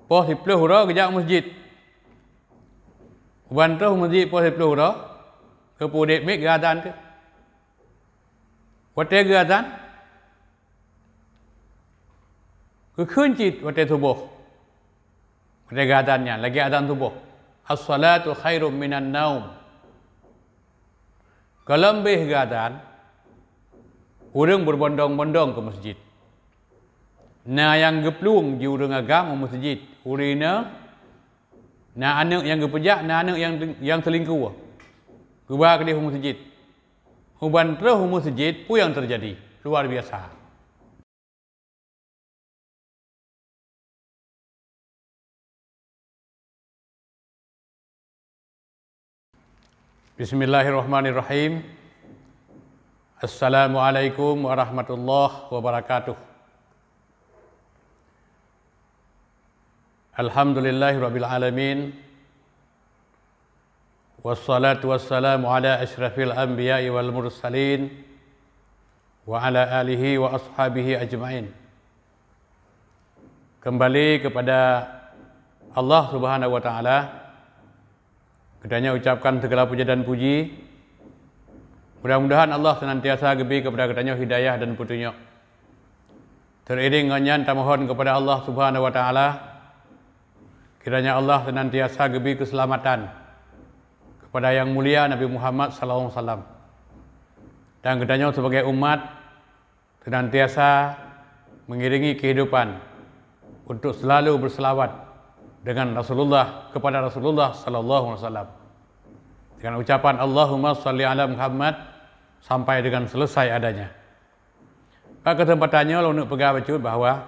Poh 10 hura kejak masjid. Bantuh masjid poh 10 hura. Ke pudek mik gadan ke. Wate gadan. Ke kuncit wate subuh. Wate gadannya lagi adan subuh. As-salatu khairum minan naum. Kalau lebih gadan, orang berbondong-bondong ke masjid. Nah yang gepluang di orang agama masjid. Urina, nah anak yang gepejak, nah anak yang selingkuh. Keluar ke di masjid. Huban terus masjid, pun yang terjadi. Luar biasa. Bismillahirrahmanirrahim. Assalamualaikum warahmatullahi wabarakatuh. Alhamdulillahirabbil alamin. Wassalatu wassalamu ala asyrafil anbiya'i wal mursalin wa ala alihi wa ashabihi ajma'in. Kembali kepada Allah Subhanahu wa taala. Kepadanya ucapkan segala puja dan puji. Mudah-mudahan Allah senantiasa gebi kepada kepadanya hidayah dan petunjuk. Teriring dengan mohon kepada Allah Subhanahu wa taala, kiranya Allah senantiasa gebi keselamatan kepada yang mulia Nabi Muhammad sallallahu alaihi wasallam. Dan kepadanya sebagai umat senantiasa mengiringi kehidupan untuk selalu berselawat dengan Rasulullah kepada Rasulullah sallallahu alaihi wasallam. Dengan ucapan Allahumma shalli ala Muhammad sampai dengan selesai adanya. Pada kesempatannya untuk pegang bacut bahwa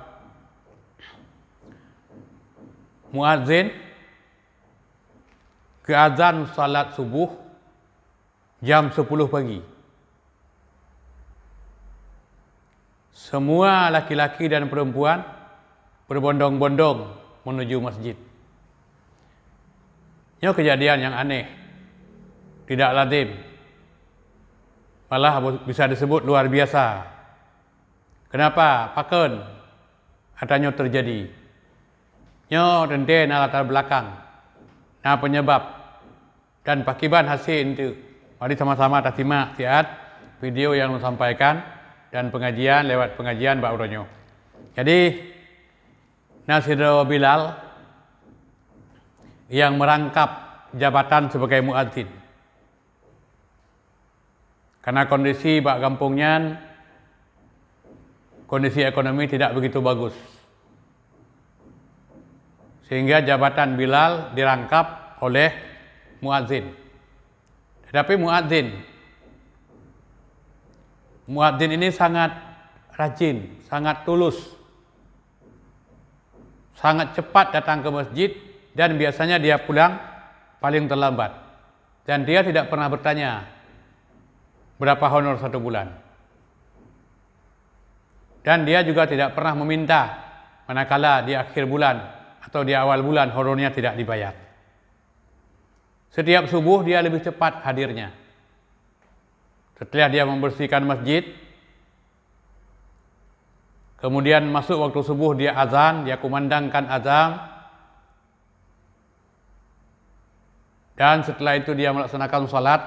muadzin ke azan salat subuh jam 10 pagi. Semua laki-laki dan perempuan berbondong-bondong menuju masjid. Ini kejadian yang aneh. Tidak lazim. Malah bisa disebut luar biasa. Kenapa? Paken adanya terjadi. Nyo tente na latar belakang. Na penyebab dan pakiban hasil itu. Mari sama-sama kita simak siat video yang disampaikan dan pengajian lewat pengajian Mbak Uronyo. Jadi Nasir Bilal yang merangkap jabatan sebagai muadzin. Karena kondisi bak kampungnya, kondisi ekonomi tidak begitu bagus. Sehingga jabatan Bilal dirangkap oleh muadzin. Tetapi muadzin ini sangat rajin, sangat tulus, sangat cepat datang ke masjid dan biasanya dia pulang paling terlambat. Dan dia tidak pernah bertanya berapa honor 1 bulan. Dan dia juga tidak pernah meminta manakala di akhir bulan atau di awal bulan honornya tidak dibayar. Setiap subuh dia lebih cepat hadirnya. Setelah dia membersihkan masjid, kemudian masuk waktu subuh dia azan, dia kumandangkan azan. Dan setelah itu dia melaksanakan salat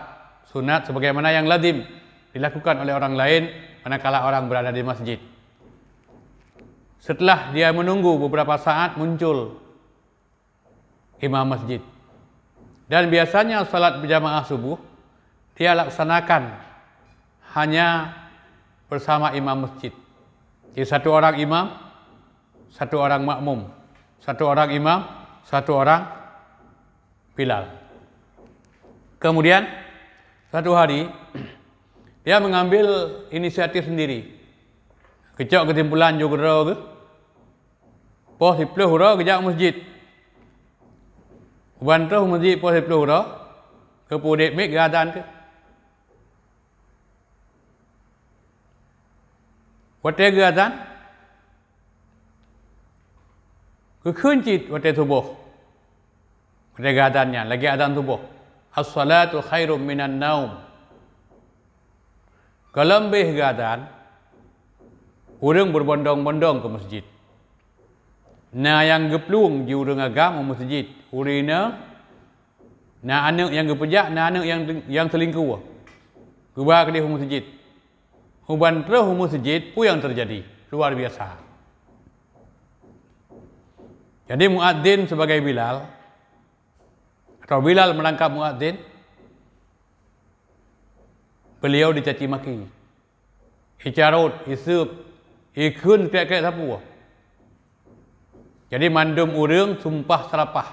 sunat sebagaimana yang lazim dilakukan oleh orang lain manakala orang berada di masjid. Setelah dia menunggu beberapa saat muncul imam masjid. Dan biasanya salat berjamaah subuh dia laksanakan hanya bersama imam masjid. Jadi 1 orang imam, 1 orang makmum, 1 orang imam, 1 orang Bilal. Kemudian satu hari dia mengambil inisiatif sendiri. Kecok kesimpulan juga ke. Poh 10 hura kejak masjid. Bantuh masjid poh 10 hura. Ke pudek mik gadan ke. Wate gadan. Ke kuncit wate subuh. Wate gadannya lagi adan subuh. As-salatu khairum minan naum. Kalau lebih gadan, orang berbondong-bondong ke masjid. na yang geplung ji urang agam masjid urina na anak yang gepejak na anak yang selingkuh gubah ke di masjid uban terus masjid pu yang terjadi luar biasa. Jadi muadzin sebagai Bilal atau Bilal menangkap muadzin, beliau dicaci maki, icarut, isep, ikun kek-kek sapu. Jadi mandum urang sumpah serapah.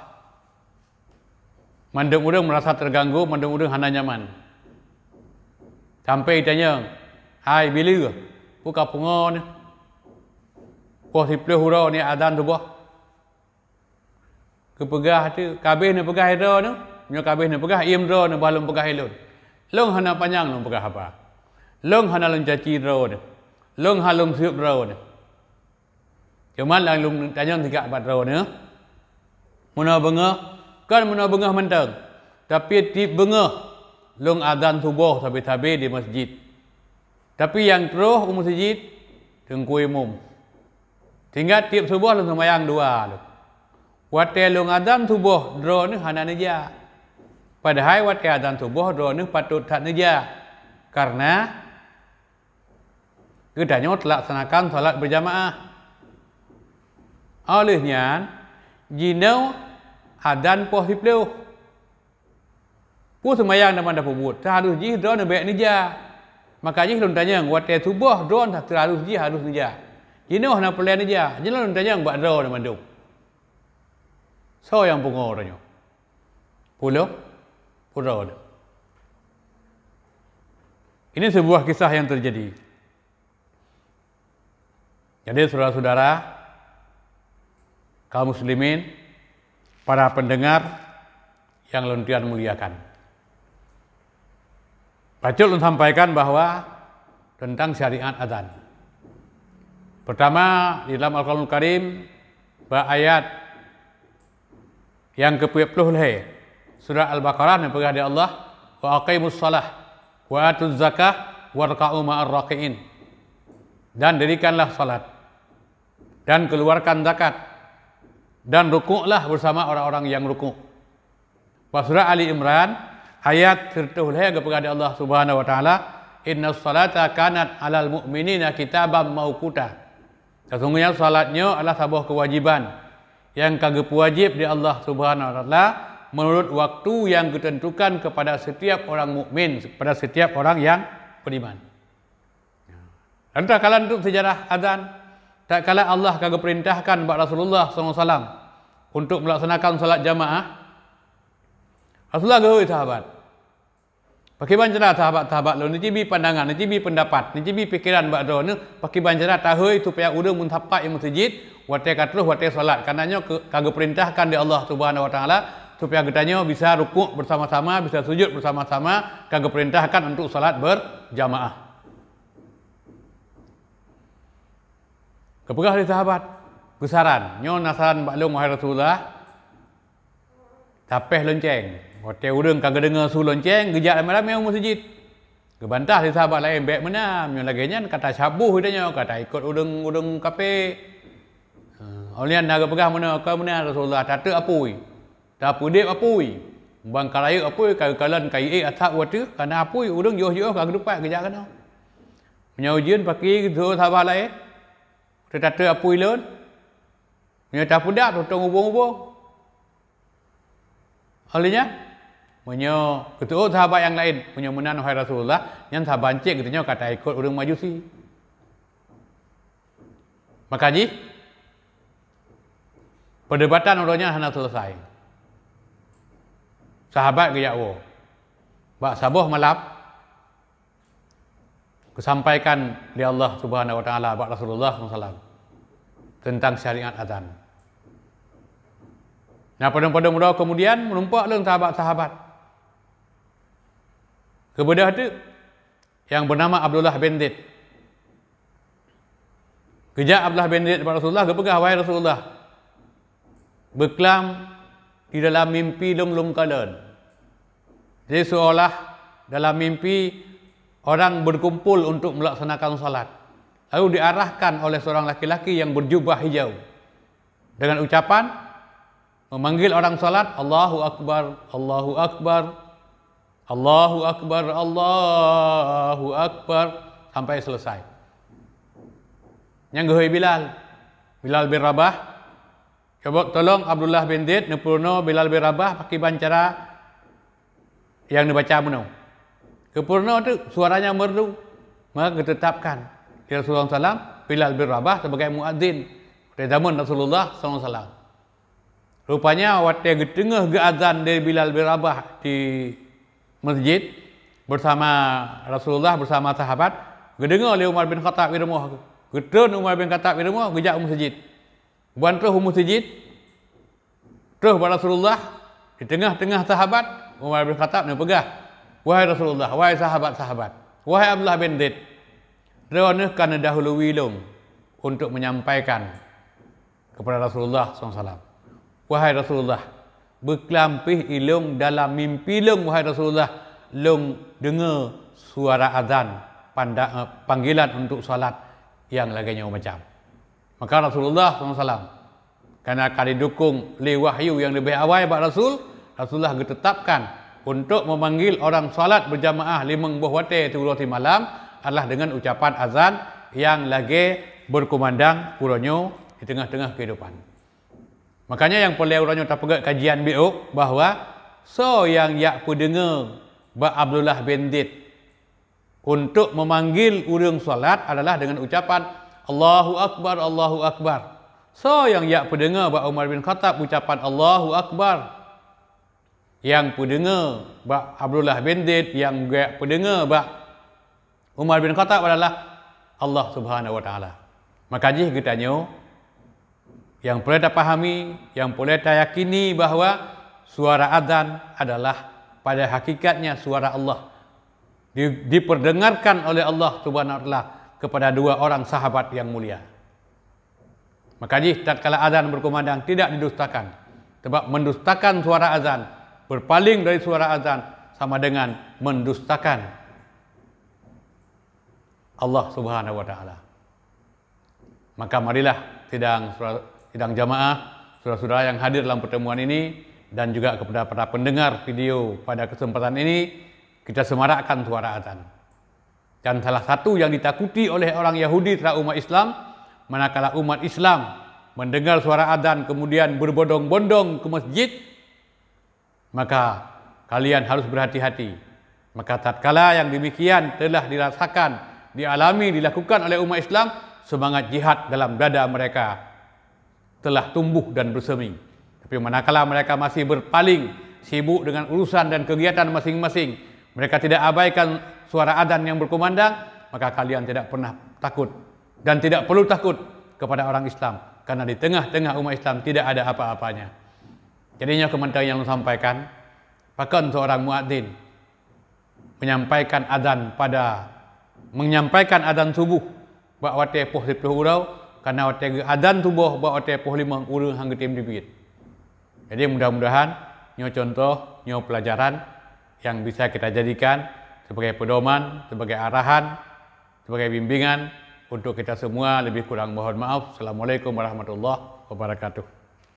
Mandum urang merasa terganggu, mandum urang hana nyaman. Sampai tanya, "Hai bila? Buka pungo ni. Poh 10 hurau ni azan subuh." Kepegah tu, kabeh ni pegah ira tu, nyo kabeh ni pegah im ro ni balum pegah elon. Long hana panjang long pegah apa? Long hana long caci ro ni. Long halong siup ro ni. Cuma lang long tanya 3 4 ro ni. Muna bengah, kan muna bengah mentang. Tapi tip bengah long azan subuh tabe-tabe di masjid. Tapi yang terus masjid tengku umum. Tinggal tiap subuh long sembahyang 2 lu. Watai long azan subuh dro ni hana neja. Padahal watai azan subuh dro ni patut tak neja. Karena kedanya laksanakan salat berjamaah. Olehnya jinau azan poh 10. Pu sembahyang nama dah pubut. Harus ji dro ni baik neja. Maka ji long tanya watai subuh dro tak harus ji harus neja. Jinau hana perlu neja. Jinau long tanya buat dro ni manduk. So yang pungo orangnya. Pulau. Ini sebuah kisah yang terjadi. Jadi saudara-saudara, kaum muslimin, para pendengar yang Tuhan muliakan. Pacul sampaikan bahwa tentang syariat azan. Pertama, di dalam Al-Quranul Karim, ayat yang ke-20 surah Al-Baqarah yang perkata Allah wa aqimus shalah wa atuz zakah warka'u ma'ar raqiin, dan dirikanlah salat dan keluarkan zakat dan rukuklah bersama orang-orang yang rukuk. Surah Ali Imran ayat 30 yang perkata Allah Subhanahu wa taala innas salata kanat 'alal mu'minina kitaban mauquta. Sesungguhnya salatnya adalah sebuah kewajiban yang kagak wajib di Allah Subhanahu wa taala menurut waktu yang ditentukan kepada setiap orang mukmin, kepada setiap orang yang beriman. Dan tak kala untuk sejarah azan, tak kala Allah kagak perintahkan buat Rasulullah SAW untuk melaksanakan salat jamaah. Rasulullah gawe sahabat. Pakai banjara sahabat-sahabat lo ni cibi pandangan, ni cibi pendapat, ni cibi pikiran buat do ni pakai banjara tahu supaya urang mun tapak yang masjid watai katruh watai salat. Karenanya kagak perintahkan di Allah Subhanahu wa taala supaya katanya bisa rukuk bersama-sama, bisa sujud bersama-sama, kagak perintahkan untuk salat berjamaah. Kepegah dari sahabat besaran, nyo nasaran baklung wahai Rasulullah. Tapeh lonceng. Watai urang kagak dengar su lonceng, gejak ramai-ramai masjid. Gebantah di sahabat lain baik menam, nyo laginya kata sabuh dia kata ikut urang kape. Olian naga pegah mana kau mana Rasulullah tak apui. Tak apui dia apui. Bang kalai apui kalan kai atak watu karena apui urang joh-joh kagak dupat gejak kana. Menyaujian pakai tu sahabat lain. Tak apui lon. Nya tak pudak totong ubung-ubung. Olinya menyo ketua sahabat yang lain punya menan wahai Rasulullah yang sahabat cek katanya kata ikut urang Majusi. Maka ji perdebatan orangnya hanya selesai. Sahabat ke Yakwo. Bak sabuh malam kesampaikan di Allah Subhanahu wa taala bak Rasulullah SAW tentang syariat azan. Nah, pada muda kemudian menumpak leng sahabat-sahabat. Kemudian itu yang bernama Abdullah bin Zaid. Kejak Abdullah bin Zaid kepada Rasulullah, kepegah wahai Rasulullah. Berkelam di dalam mimpi long kalan. Jadi seolah dalam mimpi orang berkumpul untuk melaksanakan salat. Lalu diarahkan oleh seorang laki-laki yang berjubah hijau. dengan ucapan memanggil orang salat, Allahu Akbar, Allahu Akbar, Allahu Akbar, Allahu Akbar, sampai selesai. Yang geui Bilal bin Rabah, coba tolong Abdullah bin Zaid nepurno Bilal bin Rabah pakai bancara yang dibaca menau. Kepurno itu suaranya merdu, maka ditetapkan Rasulullah SAW Bilal bin Rabah sebagai muadzin pada zaman Rasulullah SAW. Rupanya waktu getengah azan dari Bilal bin Rabah di masjid bersama Rasulullah bersama sahabat, gedengar oleh Umar bin Khattab di rumah. Getun Umar bin Khattab di rumah, gejak masjid. Bantuh masjid, terus Rasulullah di tengah-tengah sahabat, Umar bin Khattab ni pegah. Wahai Rasulullah, wahai sahabat-sahabat, wahai Abdullah bin Zaid, kerana dahulu wilung untuk menyampaikan kepada Rasulullah SAW. Wahai Rasulullah, berkelampih ilung dalam mimpi lung, wahai Rasulullah, lung dengar suara azan, panggilan untuk salat yang laganya macam. Maka Rasulullah SAW, karena akan didukung oleh wahyu yang lebih awal pada Rasulullah ditetapkan untuk memanggil orang salat berjamaah 5 buah waktu di malam adalah dengan ucapan azan yang lagi berkumandang uronyo di tengah-tengah kehidupan. Makanya yang boleh uronyo tak pegat kajian biuk bahawa so yang yak dengar ba Abdullah bin Zaid untuk memanggil urang salat adalah dengan ucapan Allahu Akbar, Allahu Akbar. So yang yak dengar ba Umar bin Khattab ucapan Allahu Akbar. Yang pendengar bak Abdullah bin Zaid, yang pendengar bak Umar bin Khattab adalah Allah Subhanahu wa taala. Maka jih kita nyo yang boleh kita pahami, yang boleh kita yakini bahawa suara azan adalah pada hakikatnya suara Allah. Diperdengarkan oleh Allah Subhanahu wa taala kepada dua orang sahabat yang mulia. Maka jih tatkala azan berkumandang tidak didustakan. Sebab mendustakan suara azan, berpaling dari suara azan sama dengan mendustakan Allah Subhanahu wa taala. Maka marilah sidang jamaah, saudara-saudara yang hadir dalam pertemuan ini dan juga kepada para pendengar video pada kesempatan ini, kita semarakkan suara azan. Dan salah satu yang ditakuti oleh orang Yahudi terhadap umat Islam, manakala umat Islam mendengar suara azan kemudian berbondong-bondong ke masjid, maka kalian harus berhati-hati. Maka tatkala yang demikian telah dirasakan, dialami, dilakukan oleh umat Islam, semangat jihad dalam dada mereka telah tumbuh dan bersemi. Tapi manakala mereka masih berpaling, sibuk dengan urusan dan kegiatan masing-masing, mereka tidak abaikan suara azan yang berkumandang, maka kalian tidak pernah takut dan tidak perlu takut kepada orang Islam, karena di tengah-tengah umat Islam tidak ada apa-apanya. Jadinya komentar yang sampaikan, bahkan seorang muadzin menyampaikan azan subuh bak wate poh 10 urau, karena wate azan subuh bak wate poh 5 urang hang getim dibit. Jadi mudah-mudahan nyo contoh, nyo pelajaran yang bisa kita jadikan sebagai pedoman, sebagai arahan, sebagai bimbingan untuk kita semua. Lebih kurang mohon maaf. Assalamualaikum warahmatullahi wabarakatuh.